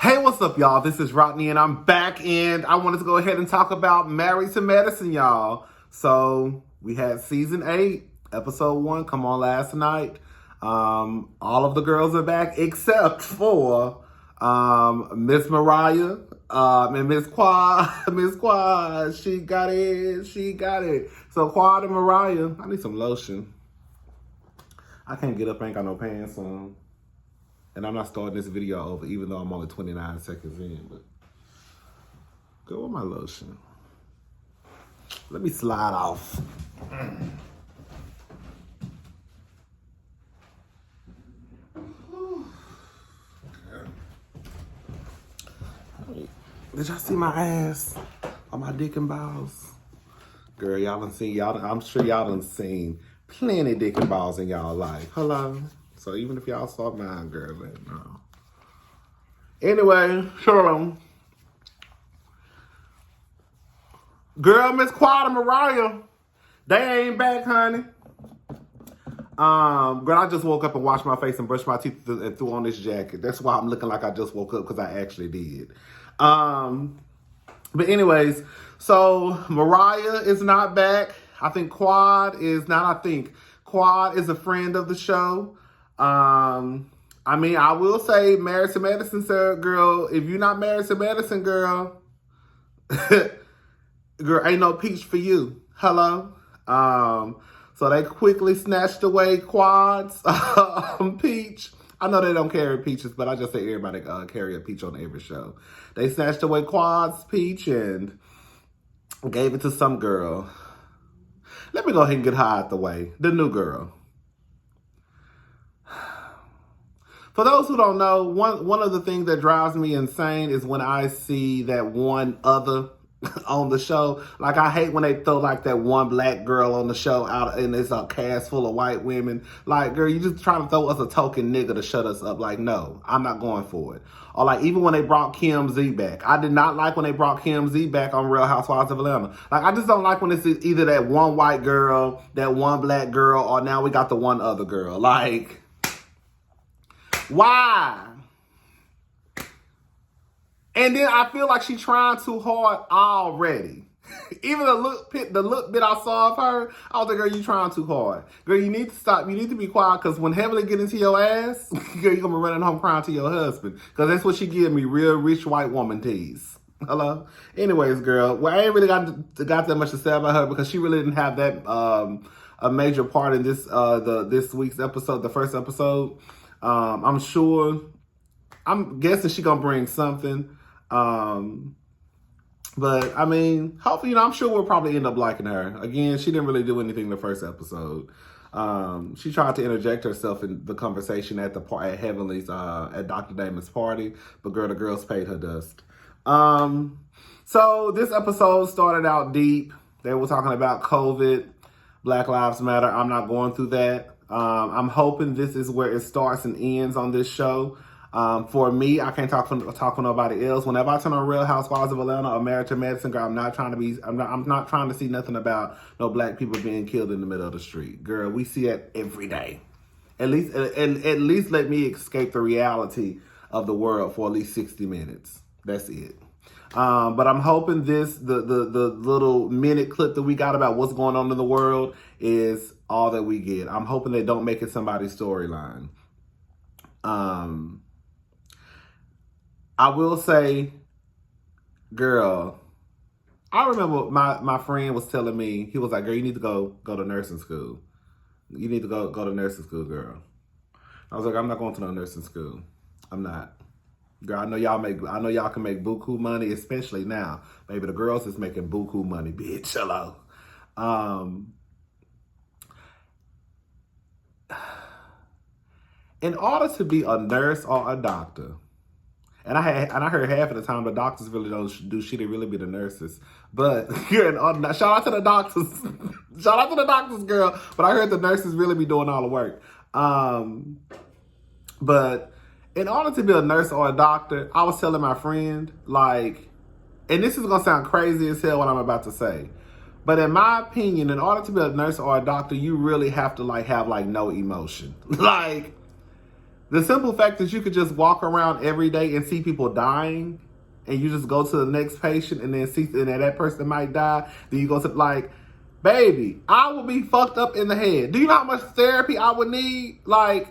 Hey, what's up, y'all? This is Rodney, and I'm back, and I wanted to go ahead and talk about Married to Medicine, y'all. So, we had Season 8, Episode 1, come on last night. All of the girls are back, except for Miss Mariah and Miss Quad. Miss Quad, she got it. So, Quad and Mariah, I need some lotion. I can't get up, I ain't got no pants on. And I'm not starting this video over, even though I'm only 29 seconds in. But go with my lotion. Let me slide off. Did y'all see my ass on my dick and balls? Girl, I'm sure y'all done seen plenty of dick and balls in y'all life. Hello? So even if y'all saw mine, girl, let me know. Anyway, shalom. Girl, Miss Quad and Mariah, they ain't back, honey. Girl, I just woke up and washed my face and brushed my teeth and threw on this jacket. That's why I'm looking like I just woke up, because I actually did. But anyways, so Mariah is not back. Quad is a friend of the show. I will say Married to Medicine, sir, girl. If you're not married to medicine, girl, girl, ain't no peach for you. Hello? So they quickly snatched away Quad's peach. I know they don't carry peaches, but I just say everybody carry a peach on every show. They snatched away Quad's peach and gave it to some girl. Let me go ahead and get her out the way. The new girl. For those who don't know, one of the things that drives me insane is when I see that one other on the show. Like, I hate when they throw like that one black girl on the show out and it's a cast full of white women. Like, girl, you just trying to throw us a token nigga to shut us up. Like, no, I'm not going for it. Or like, even when they brought Kim Z back. I did not like when they brought Kim Z back on Real Housewives of Atlanta. Like, I just don't like when it's either that one white girl, that one black girl, or now we got the one other girl. Like, why? And then I feel like she's trying too hard already. Even the look bit I saw of her, I was like, girl, you trying too hard. Girl, you need to stop. You need to be quiet, because when Heavenly get into your ass, girl, you're going to be running home crying to your husband. Because that's what she give me, real rich white woman tease. Hello? Anyways, girl, well, I ain't really got that much to say about her, because she really didn't have that a major part in this week's episode, the first episode. I'm guessing she gonna bring something. But I mean, hopefully, I'm sure we'll probably end up liking her. Again, she didn't really do anything in the first episode. She tried to interject herself in the conversation at Heavenly's, at Dr. Damon's party, but girl, the girls paid her dust. So this episode started out deep. They were talking about COVID, Black Lives Matter. I'm not going through that. I'm hoping this is where it starts and ends on this show. For me, I can't talk for nobody else. Whenever I turn on Real Housewives of Atlanta or Married to Medicine, girl, I'm not trying to see nothing about no black people being killed in the middle of the street. Girl, we see it every day. At least let me escape the reality of the world for at least 60 minutes. That's it. But I'm hoping the little minute clip that we got about what's going on in the world is all that we get. I'm hoping they don't make it somebody's storyline. I will say, girl, I remember my friend was telling me, he was like, girl, you need to go to nursing school. You need to go to nursing school, girl. I was like, I'm not going to no nursing school. I'm not. Girl, I know y'all can make buku money, especially now. Maybe the girls is making buku money, bitch. Hello. In order to be a nurse or a doctor, and I heard half of the time the doctors really don't do shit, they really be the nurses. But shout out to the doctors. Shout out to the doctors, girl. But I heard the nurses really be doing all the work. But in order to be a nurse or a doctor, I was telling my friend, like, and this is going to sound crazy as hell what I'm about to say, but in my opinion, in order to be a nurse or a doctor, you really have to, like, have, like, no emotion. Like, The simple fact that you could just walk around every day and see people dying, and you just go to the next patient and then see and then that person might die, then you go to, like, baby, I would be fucked up in the head. Do you know how much therapy I would need? Like,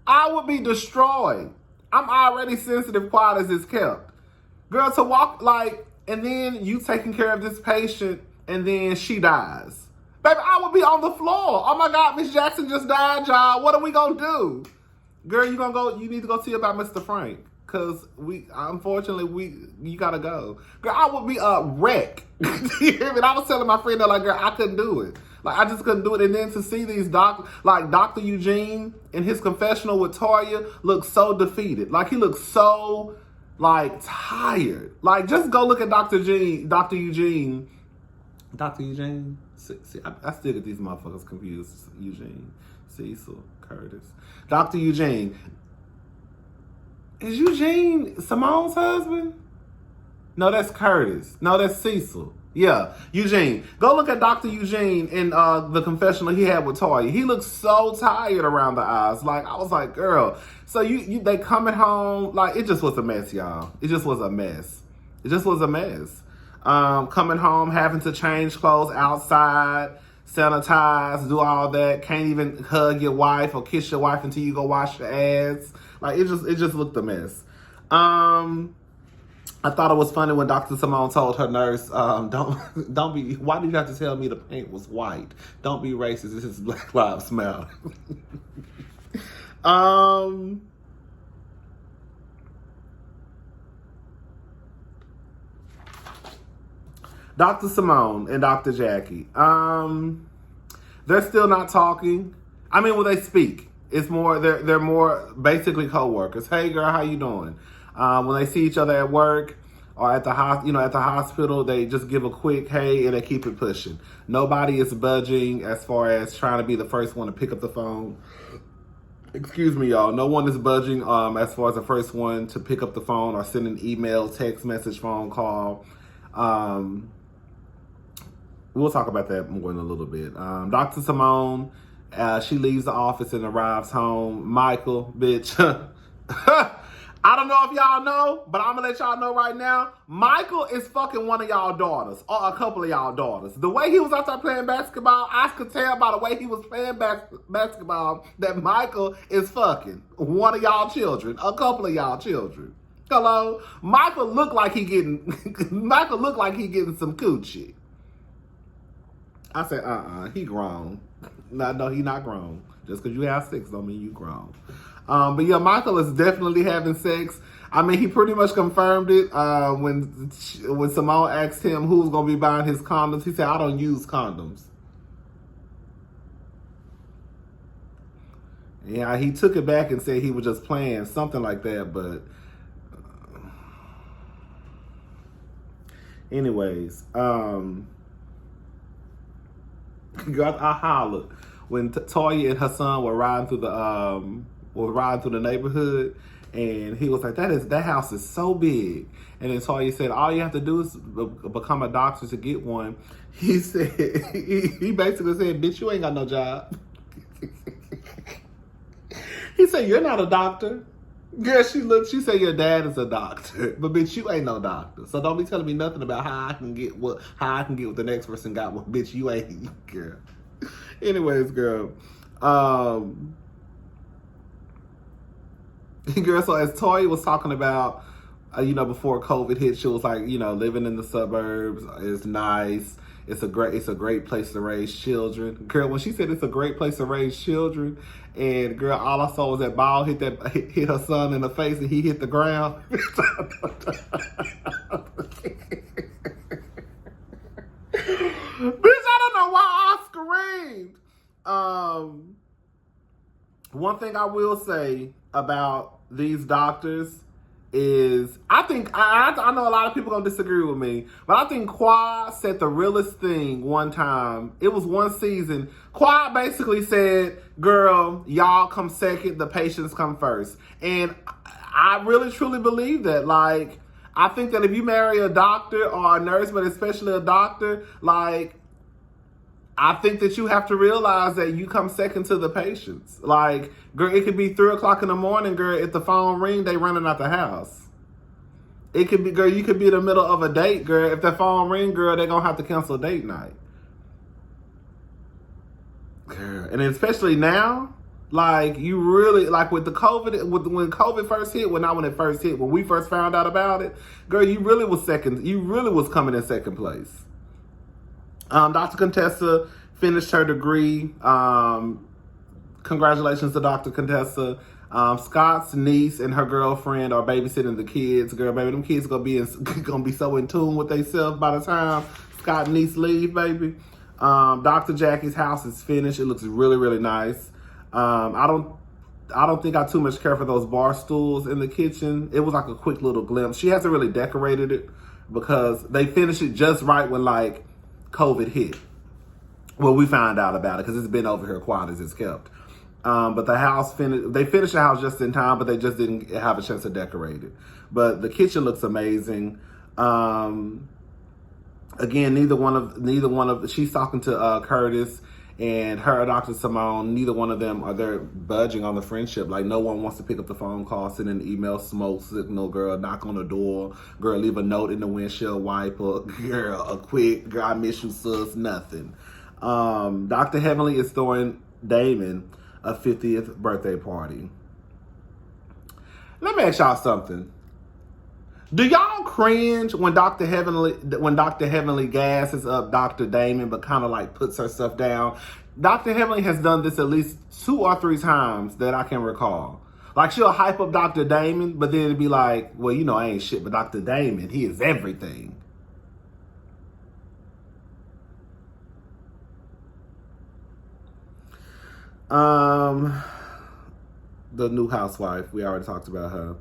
I would be destroyed. I'm already sensitive, quiet as it's kept. Girl, to walk, like, and then you taking care of this patient and then she dies. Baby, I would be on the floor. Oh my God, Miss Jackson just died, y'all. What are we gonna do? Girl, you need to go see about Mr. Frank. Cause you gotta go. Girl, I would be a wreck. You hear me? I was telling my friend that, like, girl, I couldn't do it. Like, I just couldn't do it. And then to see these doctors, like Dr. Eugene in his confessional with Toya, looked so defeated. Like, he looked so, like, tired. Like, just go look at Dr. Eugene. See, I still get these motherfuckers confused. Eugene, Cecil, Curtis. Dr. Eugene. Is Eugene Simone's husband? No, that's Curtis. No, that's Cecil. Yeah, Eugene. Go look at Dr. Eugene in the confessional he had with Toya. He looked so tired around the eyes. Like, I was like, girl. So they coming home. Like, it just was a mess, y'all. It just was a mess. Coming home, having to change clothes outside, sanitize, do all that. Can't even hug your wife or kiss your wife until you go wash your ass. Like, it just looked a mess. I thought it was funny when Dr. Simone told her nurse, don't be, why did you have to tell me the paint was white? Don't be racist, this is Black Lives Matter. Dr. Simone and Dr. Jackie, they're still not talking. I mean, when they speak, it's more, they're more basically co-workers. Hey girl, how you doing? When they see each other at work or at the hospital, they just give a quick hey and they keep it pushing. Nobody is budging as far as trying to be the first one to pick up the phone. Excuse me, y'all. No one is budging as far as the first one to pick up the phone or send an email, text message, phone call. We'll talk about that more in a little bit. Dr. Simone, she leaves the office and arrives home. Michael, bitch. I don't know if y'all know, but I'm gonna let y'all know right now. Michael is fucking one of y'all daughters, or a couple of y'all daughters. The way he was out there playing basketball, I could tell by the way he was playing basketball that Michael is fucking one of y'all children, a couple of y'all children. Hello? Michael looked like he getting some coochie. I said, he grown. No, he not grown. Just because you have sex don't mean you grown. But yeah, Michael is definitely having sex. I mean, he pretty much confirmed it when Simone asked him who's going to be buying his condoms. He said, I don't use condoms. Yeah, he took it back and said he was just playing, something like that. But anyways, I hollered when Toya and her son were riding through the neighborhood, and he was like, that house is so big. And then Toya said, all you have to do is become a doctor to get one. He said, he basically said, bitch, you ain't got no job. He said, you're not a doctor. Girl, she said your dad is a doctor, but bitch, you ain't no doctor. So don't be telling me nothing about how I can get what the next person got. Well, bitch, you ain't, girl. Anyways, girl. Girl, so as Toya was talking about, before COVID hit, she was like, living in the suburbs is nice. It's a great place to raise children. Girl, when she said it's a great place to raise children, and girl, all I saw was that ball hit her son in the face, and he hit the ground. Bitch, I don't know why I screamed. One thing I will say about these doctors is, I know a lot of people gonna disagree with me, but I think Quad said the realest thing one time. It was one season. Quad basically said, girl, y'all come second, the patients come first. And I really truly believe that. Like, I think that if you marry a doctor or a nurse, but especially a doctor, like, I think that you have to realize that you come second to the patients. Like, girl, it could be 3:00 in the morning, girl. If the phone ring, they running out the house. It could be, girl, you could be in the middle of a date, girl. If the phone ring, girl, they're gonna have to cancel date night. Girl, and especially now, like, you really, like, with the COVID, when COVID first hit, when it first hit, when we first found out about it, girl, you really was coming in second place. Dr. Contessa finished her degree. Congratulations to Dr. Contessa. Scott's niece and her girlfriend are babysitting the kids. Girl, baby, them kids gonna be so in tune with themselves by the time Scott and niece leave, baby. Dr. Jackie's house is finished. It looks really, really nice. I don't think I too much care for those bar stools in the kitchen. It was like a quick little glimpse. She hasn't really decorated it because they finished it just right when, like, COVID hit. Well, we found out about it because it's been over here quiet as it's kept. But the house they finished the house just in time, but they just didn't have a chance to decorate it. But the kitchen looks amazing. Again, neither one of she's talking to Curtis and her Dr. Simone. Neither one of them are there budging on the friendship. Like, no one wants to pick up the phone call, send an email, smoke signal, girl, knock on the door, girl, leave a note in the windshield wiper, girl, a quick, girl, I miss you, sus, nothing. Dr. Heavenly is throwing Damon a 50th birthday party. Let me ask y'all something. Do y'all cringe when Dr. Heavenly gasses up Dr. Damon but kind of like puts herself down? Dr. Heavenly has done this at least 2 or 3 times that I can recall. Like, she'll hype up Dr. Damon, but then it'd be like, well, you know, I ain't shit, but Dr. Damon, he is everything. The new housewife, we already talked about her.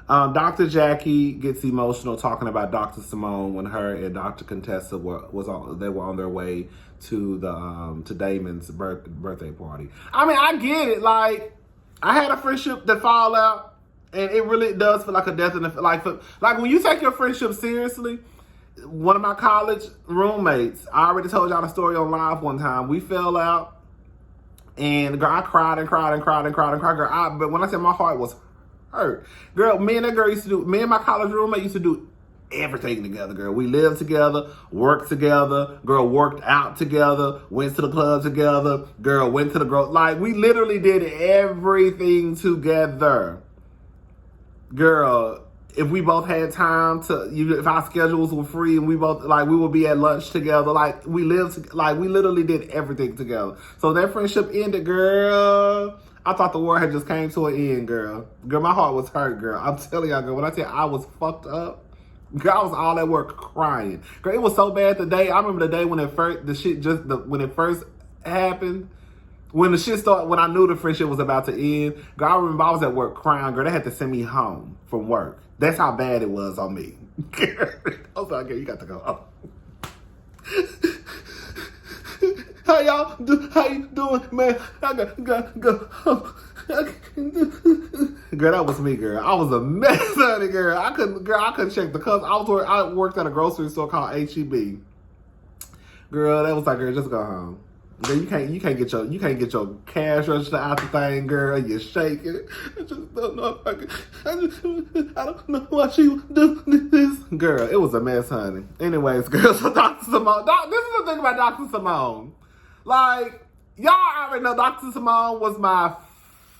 Dr. Jackie gets emotional talking about Dr. Simone when her and Dr. Contessa were on their way to to Damon's birthday party. I mean, I get it. Like, I had a friendship that fall out, and it really does feel like a death in the like when you take your friendship seriously. One of my college roommates, I already told y'all the story on live one time. We fell out. And girl, I cried and cried and cried and cried and cried. Girl, but when I said my heart was hurt, girl, me and my college roommate used to do everything together, girl. We lived together, worked together, girl, worked out together, went to the club together, girl, went to the like, we literally did everything together. Girl, if we both had time if our schedules were free and we both, like, we would be at lunch together, like, we literally did everything together. So that friendship ended, girl. I thought the world had just came to an end, girl. Girl, my heart was hurt, girl. I'm telling y'all, girl, when I tell you I was fucked up, girl, I was all at work crying. Girl, it was so bad the day, I remember the day when when it first happened. When the shit started, when I knew the friendship was about to end, girl, I remember I was at work crying, girl. They had to send me home from work. That's how bad it was on me. I was like, girl, you got to go home. How you doing, man? I got to go home. Girl, that was me, girl. I was a mess, honey, girl. I couldn't check the cups. I worked at a grocery store called H-E-B. Girl, that was like, girl, just go home. Girl, you can't get your cash register out the thing, girl. You're shaking. I just don't know if I don't know why she would do this. Girl, it was a mess, honey. Anyways, girl, so Dr. Simone, this is the thing about Dr. Simone. Like, y'all already know Dr. Simone was my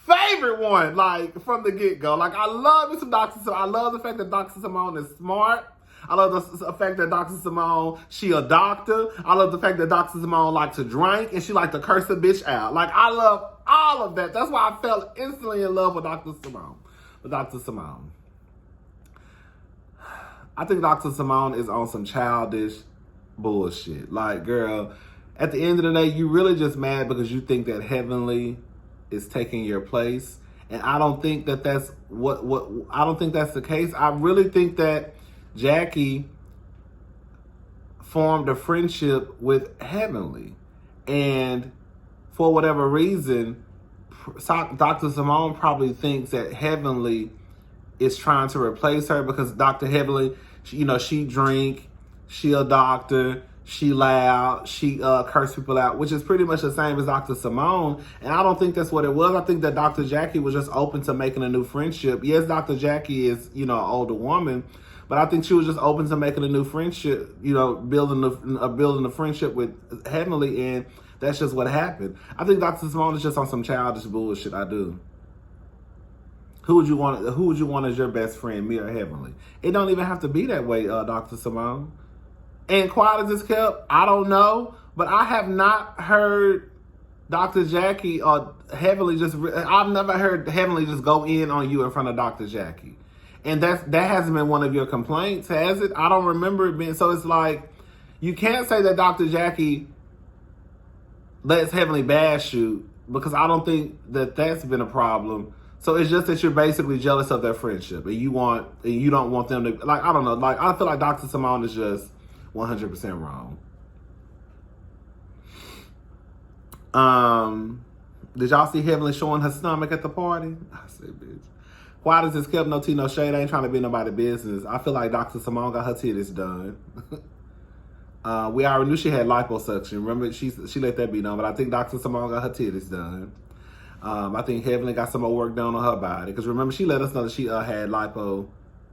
favorite one, like, from the get-go. Like, I love me some Dr. Simone. I love the fact that Dr. Simone is smart. I love the fact that Dr. Simone, she a doctor. I love the fact that Dr. Simone likes to drink and she likes to curse a bitch out. Like, I love all of that. That's why I fell instantly in love with Dr. Simone. I think Dr. Simone is on some childish bullshit. Like, girl, at the end of the day, you really just mad because you think that Heavenly is taking your place. And I don't think that that's I don't think that's the case. I really think that Jackie formed a friendship with Heavenly. And for whatever reason, Dr. Simone probably thinks that Heavenly is trying to replace her because Dr. Heavenly, she drink, she a doctor, She loud. She cursed people out, which is pretty much the same as Dr. Simone. And I don't think that's what it was. I think that Dr. Jackie was just open to making a new friendship. Yes, Dr. Jackie is, an older woman, but I think she was just open to making a new friendship, building a friendship with Heavenly, and that's just what happened. I think Dr. Simone is just on some childish bullshit. I do. Who would you want as your best friend, me or Heavenly? It don't even have to be that way, Dr. Simone. And quiet as it's kept, I don't know, but I have not heard Dr. Jackie or Heavenly I've never heard Heavenly just go in on you in front of Dr. Jackie. And that hasn't been one of your complaints, has it? I don't remember it being. So it's like, you can't say that Dr. Jackie lets Heavenly bash you, because I don't think that that's been a problem. So it's just that you're basically jealous of their friendship, and you don't want them to, I don't know, I feel like Dr. Simone is just 100% wrong. Did y'all see Heavenly showing her stomach at the party? I said, bitch. Quiet as it's kept, no tea, no shade. I ain't trying to be nobody's business. I feel like Dr. Simone got her titties done. We already knew she had liposuction. Remember, she let that be known. But I think Dr. Simone got her titties done. I think Heavenly got some more work done on her body. Because remember, she let us know that she had lipo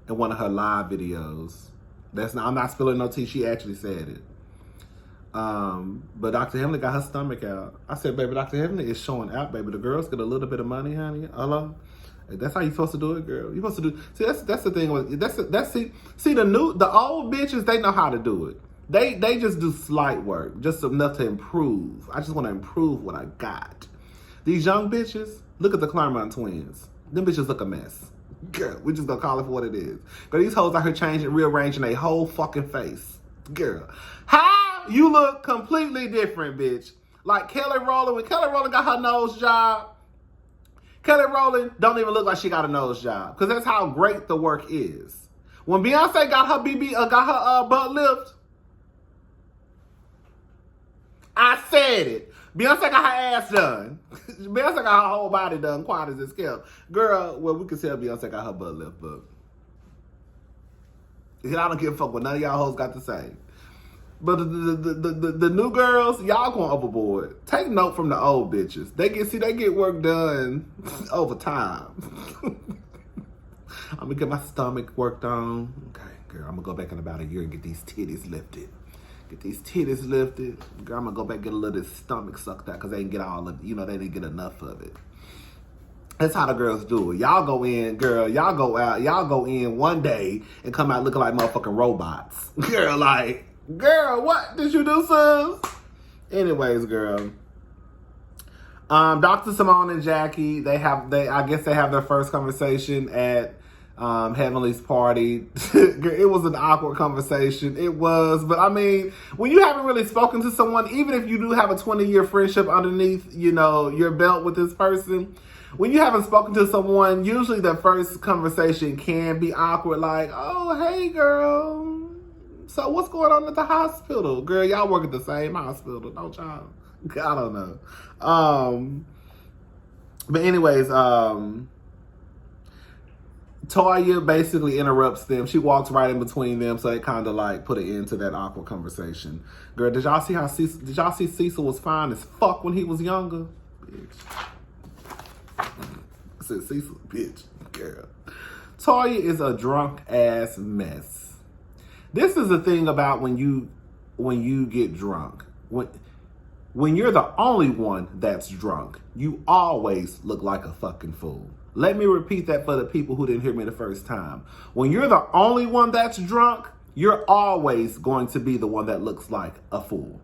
in one of her live videos. I'm not spilling no tea. She actually said it. But Dr. Heavenly got her stomach out. I said, baby, Dr. Heavenly is showing out, baby. The girls get a little bit of money, honey. Hello? That's how you supposed to do it, girl. You supposed to do. See, that's the thing. See the old bitches, they know how to do it. They just do slight work, just enough to improve. I just want to improve what I got. These young bitches, look at the Claremont twins. Them bitches look a mess. Girl, we just gonna call it for what it is. But these hoes out here rearranging their whole fucking face. Girl, how you look completely different, bitch. Like Kelly Rowland, when Kelly Rowland got her nose job, Kelly Rowland don't even look like she got a nose job, because that's how great the work is. When Beyonce got her butt lift, I said it. Beyonce got her ass done. Beyonce got her whole body done, quiet as it's kept. Girl, well, we can tell Beyonce got her butt lift, but I don't give a fuck what none of y'all hoes got to say. But the new girls, y'all going overboard. Take note from the old bitches. They get work done over time. I'm gonna get my stomach worked on. Okay, girl, I'm gonna go back in about a year and get these titties lifted. Girl, I'm gonna go back and get a little of this stomach sucked out, because they didn't get all of, they didn't get enough of it. That's how the girls do it. Y'all go in, girl, y'all go in one day and come out looking like motherfucking robots. Girl, what did you do, sis? Anyways, girl. Dr. Simone and Jackie, I guess they have their first conversation at Heavenly's party. It was an awkward conversation. It was, but I mean, when you haven't really spoken to someone, even if you do have a 20-year friendship underneath, your belt with this person, when you haven't spoken to someone, usually the first conversation can be awkward. Like, oh, hey, girl. So what's going on at the hospital? Girl, y'all work at the same hospital, don't y'all? I don't know. But anyways, Toya basically interrupts them. She walks right in between them, so it kind of put an end to that awkward conversation. Girl, did y'all see Cecil was fine as fuck when he was younger? Bitch. I said Cecil, bitch. Girl. Toya is a drunk ass mess. This is the thing about when you get drunk. When you're the only one that's drunk, you always look like a fucking fool. Let me repeat that for the people who didn't hear me the first time. When you're the only one that's drunk, you're always going to be the one that looks like a fool.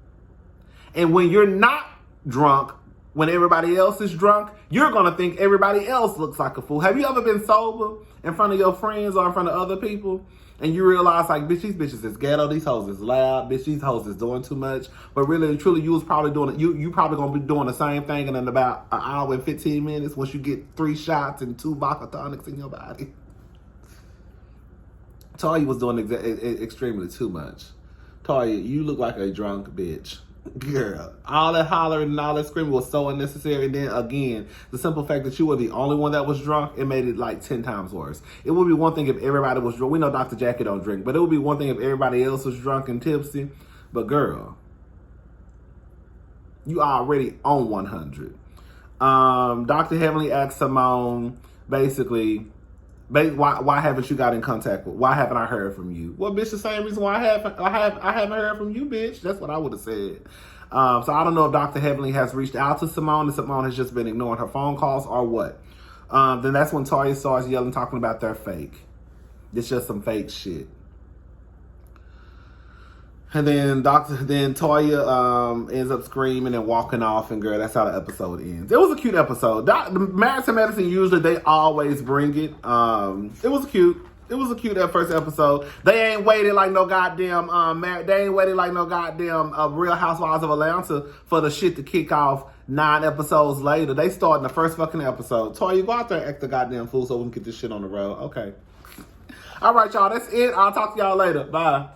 And when you're not drunk, when everybody else is drunk, you're going to think everybody else looks like a fool. Have you ever been sober in front of your friends or in front of other people? And you realize, bitch, these bitches is ghetto, these hoes is loud, bitch, these hoes is doing too much. But really and truly, you was probably doing it. You probably gonna be doing the same thing in about an hour and 15 minutes once you get 3 shots and 2 vodka tonics in your body. Toya was doing extremely too much. Toya, you look like a drunk bitch. Girl, all that hollering and all that screaming was so unnecessary. And then again, the simple fact that you were the only one that was drunk, it made it 10 times worse. It would be one thing if everybody was drunk. We know Dr. Jackie don't drink, but it would be one thing if everybody else was drunk and tipsy. But girl, you already on 100. Dr. Heavenly asked Simone, basically, why haven't you got in contact with? Why haven't I heard from you? Well, bitch, the same reason why I haven't heard from you, bitch. That's what I would have said. So I don't know if Dr. Heavenly has reached out to Simone and Simone has just been ignoring her phone calls or what. Then that's when Toya starts yelling, talking about they're fake. It's just some fake shit. And then Toya ends up screaming and walking off, and girl, that's how the episode ends. It was a cute episode. Married to Medicine, usually they always bring it. It was cute. It was a cute that first episode. They ain't waited like no goddamn Real Housewives of Atlanta for the shit to kick off 9 episodes later. They start in the first fucking episode. Toya, go out there and act the goddamn fool so we can get this shit on the road. Okay. All right, y'all. That's it. I'll talk to y'all later. Bye.